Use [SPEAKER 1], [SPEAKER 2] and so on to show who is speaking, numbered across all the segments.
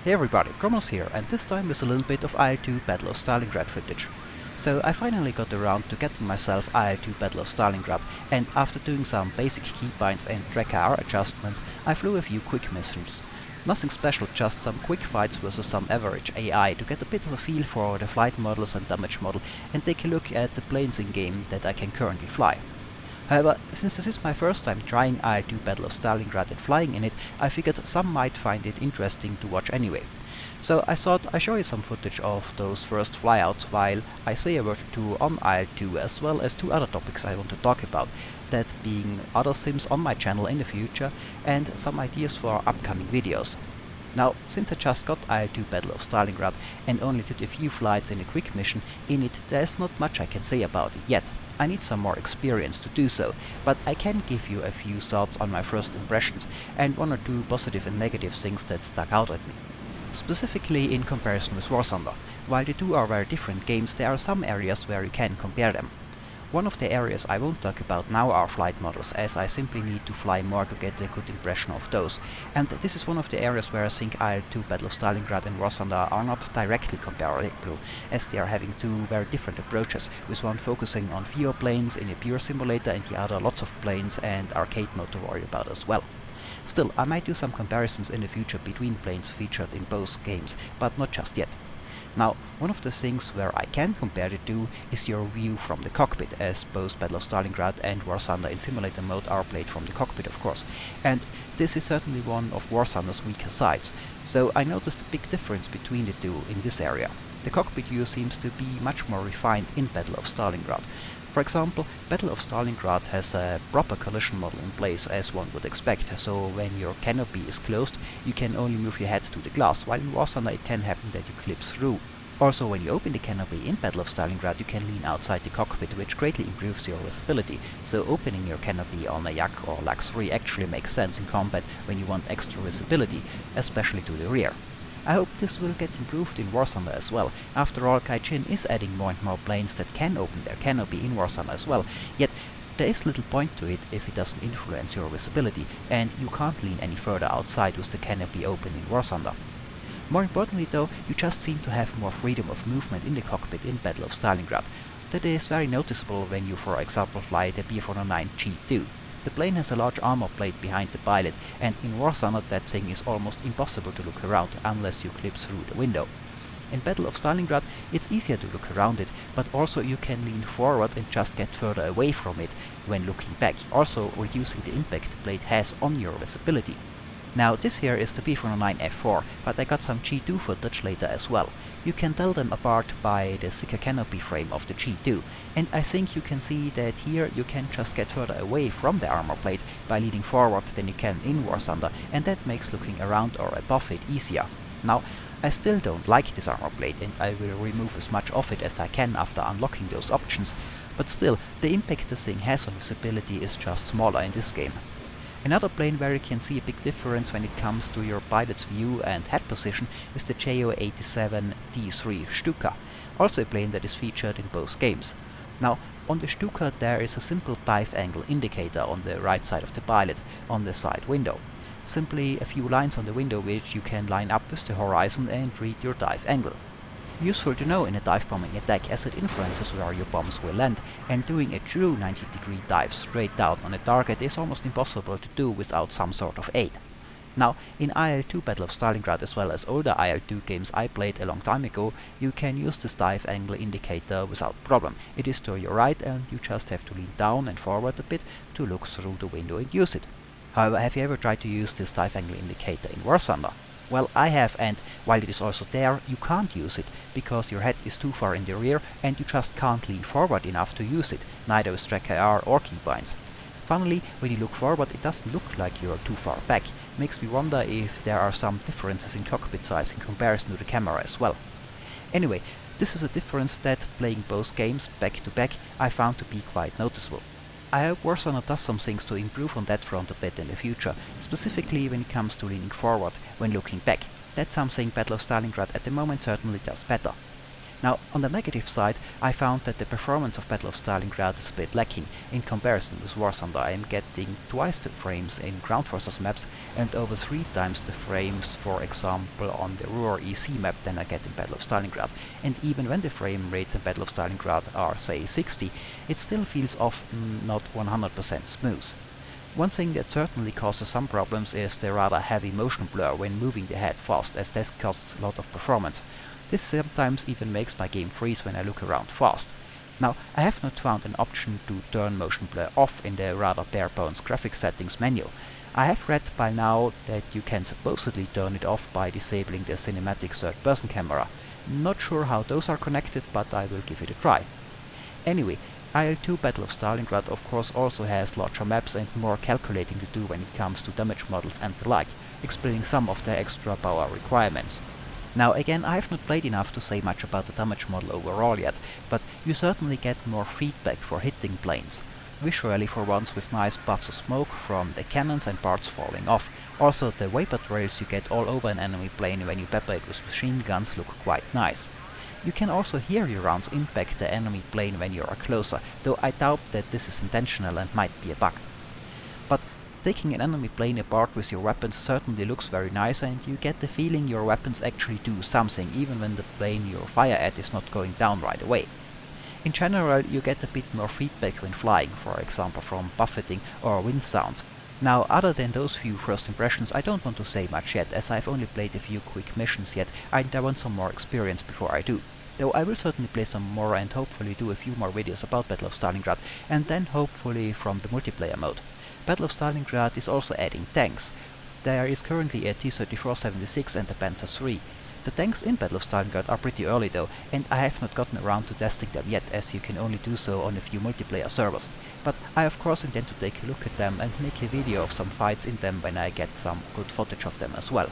[SPEAKER 1] Hey everybody, Gromos here, and this time with a little bit of IL-2 Battle of Stalingrad footage. So I finally got around to getting myself IL-2 Battle of Stalingrad, and after doing some basic keybinds and track AR adjustments, I flew a few quick missions. Nothing special, just some quick fights versus some average AI to get a bit of a feel for the flight models and damage model, and take a look at the planes in game that I can currently fly. However, since this is my first time trying IL-2 Battle of Stalingrad and flying in it, I figured some might find it interesting to watch anyway. So I thought I'd show you some footage of those first flyouts while I say a word or two on IL-2, as well as two other topics I want to talk about, that being other sims on my channel in the future and some ideas for upcoming videos. Now, since I just got IL-2 Battle of Stalingrad and only did a few flights in a quick mission in it, there's not much I can say about it yet. I need some more experience to do so, but I can give you a few thoughts on my first impressions and one or two positive and negative things that stuck out at me. Specifically in comparison with War Thunder. While the two are very different games, there are some areas where you can compare them. One of the areas I won't talk about now are flight models, as I simply need to fly more to get a good impression of those. And this is one of the areas where I think IL-2 Battle of Stalingrad and War Thunder are not directly comparable, as they are having two very different approaches, with one focusing on fewer planes in a pure simulator and the other lots of planes and arcade mode to worry about as well. Still, I might do some comparisons in the future between planes featured in both games, but not just yet. Now, one of the things where I can compare the two is your view from the cockpit, as both Battle of Stalingrad and War Thunder in simulator mode are played from the cockpit, of course. And this is certainly one of War Thunder's weaker sides, so I noticed a big difference between the two in this area. The cockpit view seems to be much more refined in Battle of Stalingrad. For example, Battle of Stalingrad has a proper collision model in place, as one would expect, so when your canopy is closed, you can only move your head to the glass, while in War Thunder it can happen that you clip through. Also, when you open the canopy in Battle of Stalingrad, you can lean outside the cockpit, which greatly improves your visibility, so opening your canopy on a Yak or Lux 3 actually makes sense in combat when you want extra visibility, especially to the rear. I hope this will get improved in War Thunder as well. After all, Gaijin is adding more and more planes that can open their canopy in War Thunder as well, yet there is little point to it if it doesn't influence your visibility, and you can't lean any further outside with the canopy open in War Thunder. More importantly though, you just seem to have more freedom of movement in the cockpit in Battle of Stalingrad. That is very noticeable when you, for example, fly the B-409 G2. The plane has a large armor plate behind the pilot, and in War Thunder that thing is almost impossible to look around unless you clip through the window. In Battle of Stalingrad it's easier to look around it, but also you can lean forward and just get further away from it when looking back, also reducing the impact the plate has on your visibility. Now this here is the B-409 F4, but I got some G2 footage later as well. You can tell them apart by the thicker canopy frame of the G2, and I think you can see that here you can just get further away from the armor plate by leaning forward than you can in War Thunder, and that makes looking around or above it easier. Now, I still don't like this armor plate, and I will remove as much of it as I can after unlocking those options, but still, the impact this thing has on visibility is just smaller in this game. Another plane where you can see a big difference when it comes to your pilot's view and head position is the Jo-87 D3 Stuka, also a plane that is featured in both games. Now, on the Stuka there is a simple dive angle indicator on the right side of the pilot, on the side window. Simply a few lines on the window which you can line up with the horizon and read your dive angle. Useful to know in a dive bombing attack, as it influences where your bombs will land, and doing a true 90-degree dive straight down on a target is almost impossible to do without some sort of aid. Now, in IL-2 Battle of Stalingrad as well as older IL-2 games I played a long time ago, you can use this dive angle indicator without problem. It is to your right and you just have to lean down and forward a bit to look through the window and use it. However, have you ever tried to use this dive angle indicator in War Thunder? Well, I have, and while it is also there, you can't use it, because your head is too far in the rear and you just can't lean forward enough to use it, neither with track AR or keybinds. Funnily, when you look forward it doesn't look like you're too far back. Makes me wonder if there are some differences in cockpit size in comparison to the camera as well. Anyway, this is a difference that, playing both games back to back, I found to be quite noticeable. I hope War Thunder does some things to improve on that front a bit in the future, specifically when it comes to leaning forward when looking back. That's something Battle of Stalingrad at the moment certainly does better. Now, on the negative side, I found that the performance of Battle of Stalingrad is a bit lacking. In comparison with War Thunder, I am getting twice the frames in Ground Forces maps and over 3 times the frames, for example, on the Ruhr EC map than I get in Battle of Stalingrad. And even when the frame rates in Battle of Stalingrad are, say, 60, it still feels often not 100% smooth. One thing that certainly causes some problems is the rather heavy motion blur when moving the head fast, as this costs a lot of performance. This sometimes even makes my game freeze when I look around fast. Now, I have not found an option to turn motion blur off in the rather bare-bones graphics settings menu. I have read by now that you can supposedly turn it off by disabling the cinematic third-person camera. Not sure how those are connected, but I will give it a try. Anyway, IL-2 Battle of Stalingrad of course also has larger maps and more calculating to do when it comes to damage models and the like, explaining some of the extra power requirements. Now again, I have not played enough to say much about the damage model overall yet, but you certainly get more feedback for hitting planes. Visually for once, with nice puffs of smoke from the cannons and parts falling off. Also the vapor trails you get all over an enemy plane when you pepper it with machine guns look quite nice. You can also hear your rounds impact the enemy plane when you are closer, though I doubt that this is intentional and might be a bug. But taking an enemy plane apart with your weapons certainly looks very nice, and you get the feeling your weapons actually do something, even when the plane you fire at is not going down right away. In general, you get a bit more feedback when flying, for example from buffeting or wind sounds. Now, other than those few first impressions, I don't want to say much yet, as I've only played a few quick missions yet, and I want some more experience before I do. Though I will certainly play some more and hopefully do a few more videos about Battle of Stalingrad, and then hopefully from the multiplayer mode. Battle of Stalingrad is also adding tanks. There is currently a T-34-76 and a Panzer III. The tanks in Battle of Stalingrad are pretty early though, and I have not gotten around to testing them yet, as you can only do so on a few multiplayer servers. But I of course intend to take a look at them and make a video of some fights in them when I get some good footage of them as well.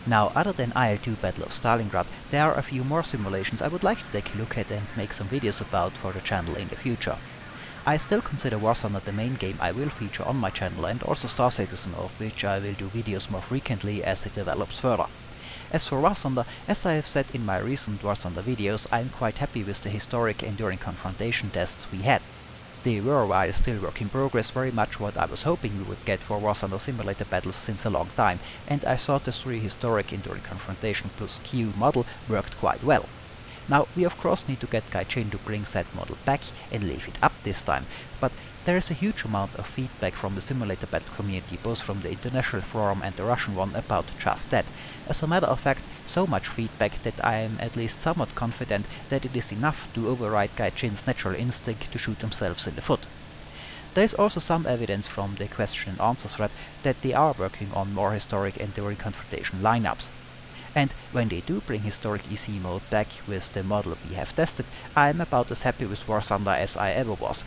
[SPEAKER 1] Now, other than IL-2 Battle of Stalingrad, there are a few more simulations I would like to take a look at and make some videos about for the channel in the future. I still consider War Thunder the main game I will feature on my channel, and also Star Citizen, of which I will do videos more frequently as it develops further. As for War Thunder, as I have said in my recent War Thunder videos, I am quite happy with the historic enduring confrontation tests we had. They were, while still work in progress, very much what I was hoping we would get for War Thunder simulator battles since a long time, and I thought the 3 historic enduring confrontation plus Q model worked quite well. Now, we of course need to get Gaijin to bring that model back and leave it up this time, but there is a huge amount of feedback from the simulator battle community, both from the international forum and the Russian one, about just that. As a matter of fact, so much feedback that I am at least somewhat confident that it is enough to override Gaijin's natural instinct to shoot themselves in the foot. There is also some evidence from the question and answer thread that they are working on more historic enduring confrontation lineups. And when they do bring historic EC mode back with the model we have tested, I am about as happy with War Thunder as I ever was.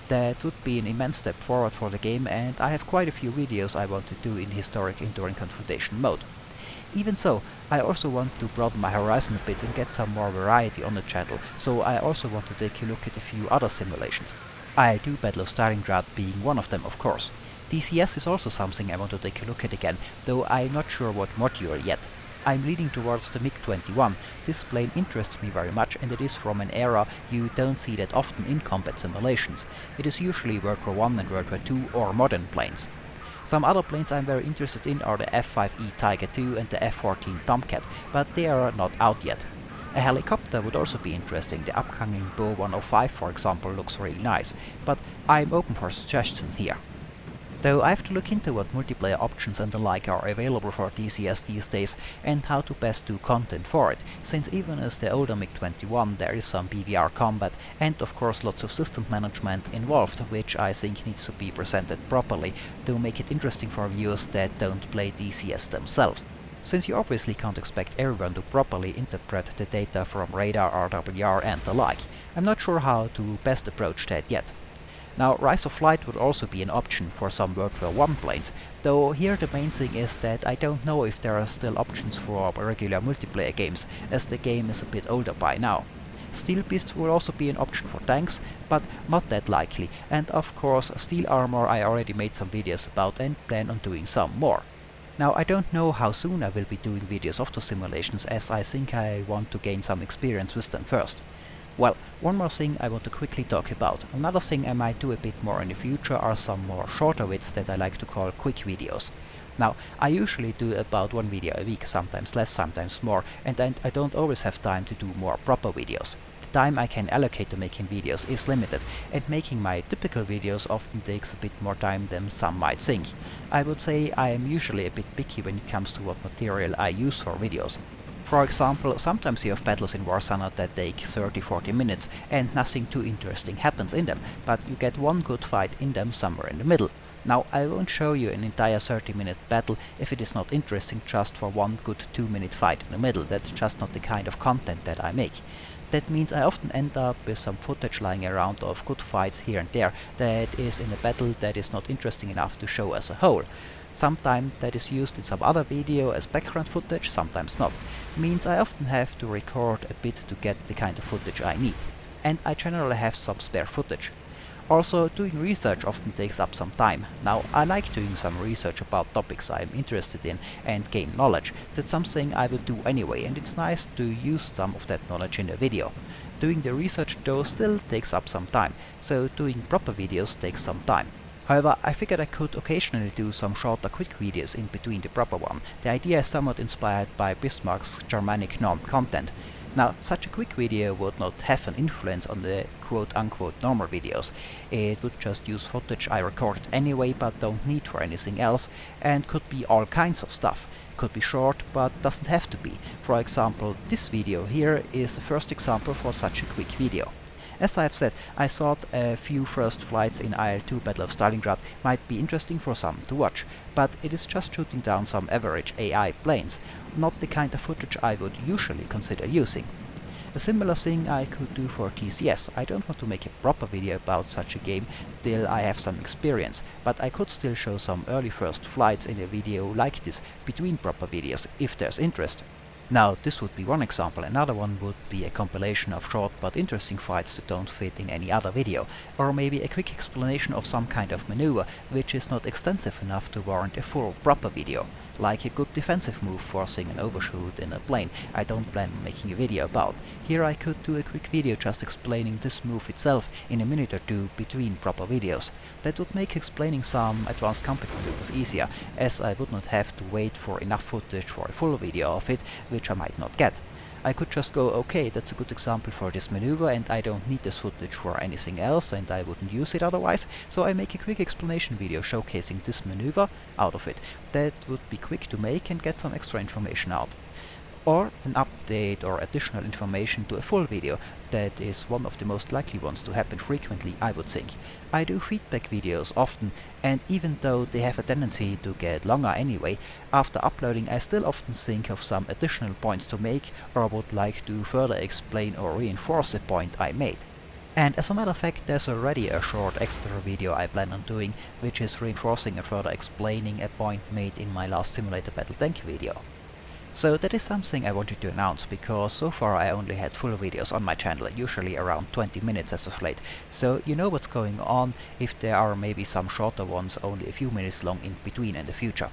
[SPEAKER 1] That would be an immense step forward for the game, and I have quite a few videos I want to do in historic enduring confrontation mode. Even so, I also want to broaden my horizon a bit and get some more variety on the channel, so I also want to take a look at a few other simulations. IL-2 Battle of Stalingrad being one of them, of course. DCS is also something I want to take a look at again, though I'm not sure what module yet. I'm leaning towards the MiG-21. This plane interests me very much, and it is from an era you don't see that often in combat simulations. It is usually World War I and World War II or modern planes. Some other planes I'm very interested in are the F-5E Tiger II and the F-14 Tomcat, but they are not out yet. A helicopter would also be interesting. The upcoming BoS 105, for example, looks really nice, but I'm open for suggestions here. Though I have to look into what multiplayer options and the like are available for DCS these days, and how to best do content for it, since even as the older MiG-21 there is some BVR combat and of course lots of system management involved, which I think needs to be presented properly to make it interesting for viewers that don't play DCS themselves. Since you obviously can't expect everyone to properly interpret the data from radar, RWR and the like. I'm not sure how to best approach that yet. Now, Rise of Flight would also be an option for some World War I planes, though here the main thing is that I don't know if there are still options for regular multiplayer games, as the game is a bit older by now. Steel Beast will also be an option for tanks, but not that likely, and of course Steel Armor I already made some videos about and plan on doing some more. Now, I don't know how soon I will be doing videos of those simulations, as I think I want to gain some experience with them first. Well, one more thing I want to quickly talk about. Another thing I might do a bit more in the future are some more shorter vids that I like to call quick videos. Now, I usually do about one video a week, sometimes less, sometimes more, and I don't always have time to do more proper videos. The time I can allocate to making videos is limited, and making my typical videos often takes a bit more time than some might think. I would say I am usually a bit picky when it comes to what material I use for videos. For example, sometimes you have battles in Warzone that take 30-40 minutes and nothing too interesting happens in them, but you get one good fight in them somewhere in the middle. Now, I won't show you an entire 30-minute battle if it is not interesting just for one good 2-minute fight in the middle. That's just not the kind of content that I make. That means I often end up with some footage lying around of good fights here and there that is in a battle that is not interesting enough to show as a whole. Sometimes that is used in some other video as background footage, sometimes not. Means I often have to record a bit to get the kind of footage I need. And I generally have some spare footage. Also, doing research often takes up some time. Now, I like doing some research about topics I'm interested in and gain knowledge. That's something I would do anyway, and it's nice to use some of that knowledge in a video. Doing the research though still takes up some time, so doing proper videos takes some time. However, I figured I could occasionally do some shorter quick videos in between the proper one. The idea is somewhat inspired by Bismarck's Germanic norm content. Now, such a quick video would not have an influence on the quote-unquote normal videos. It would just use footage I recorded anyway but don't need for anything else, and could be all kinds of stuff. Could be short, but doesn't have to be. For example, this video here is the first example for such a quick video. As I've said, I thought a few first flights in IL-2 Battle of Stalingrad might be interesting for some to watch, but it is just shooting down some average AI planes, not the kind of footage I would usually consider using. A similar thing I could do for TCS. I don't want to make a proper video about such a game till I have some experience, but I could still show some early first flights in a video like this between proper videos if there's interest. Now, this would be one example. Another one would be a compilation of short but interesting fights that don't fit in any other video, or maybe a quick explanation of some kind of maneuver which is not extensive enough to warrant a full proper video, like a good defensive move forcing an overshoot in a plane I don't plan on making a video about. Here I could do a quick video just explaining this move itself in a minute or two between proper videos. That would make explaining some advanced combat maneuvers easier, as I would not have to wait for enough footage for a full video of it, which I might not get. I could just go, okay, that's a good example for this maneuver and I don't need this footage for anything else and I wouldn't use it otherwise, so I make a quick explanation video showcasing this maneuver out of it. That would be quick to make and get some extra information out. Or an update or additional information to a full video. That is one of the most likely ones to happen frequently, I would think. I do feedback videos often, and even though they have a tendency to get longer anyway, after uploading I still often think of some additional points to make or would like to further explain or reinforce a point I made. And as a matter of fact, there's already a short extra video I plan on doing, which is reinforcing and further explaining a point made in my last Simulator Battle Tank video. So that is something I wanted to announce, because so far I only had full videos on my channel, usually around 20 minutes as of late, so you know what's going on if there are maybe some shorter ones only a few minutes long in between in the future.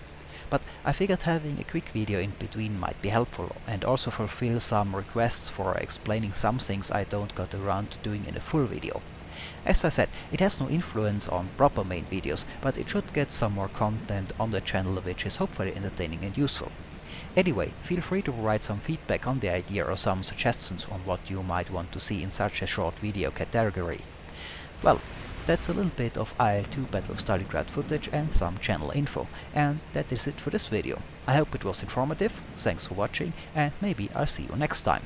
[SPEAKER 1] But I figured having a quick video in between might be helpful, and also fulfill some requests for explaining some things I don't got around to doing in a full video. As I said, it has no influence on proper main videos, but it should get some more content on the channel which is hopefully entertaining and useful. Anyway, feel free to provide some feedback on the idea or some suggestions on what you might want to see in such a short video category. Well, that's a little bit of IL-2 Battle of Stalingrad footage and some channel info, and that is it for this video. I hope it was informative, thanks for watching, and maybe I'll see you next time.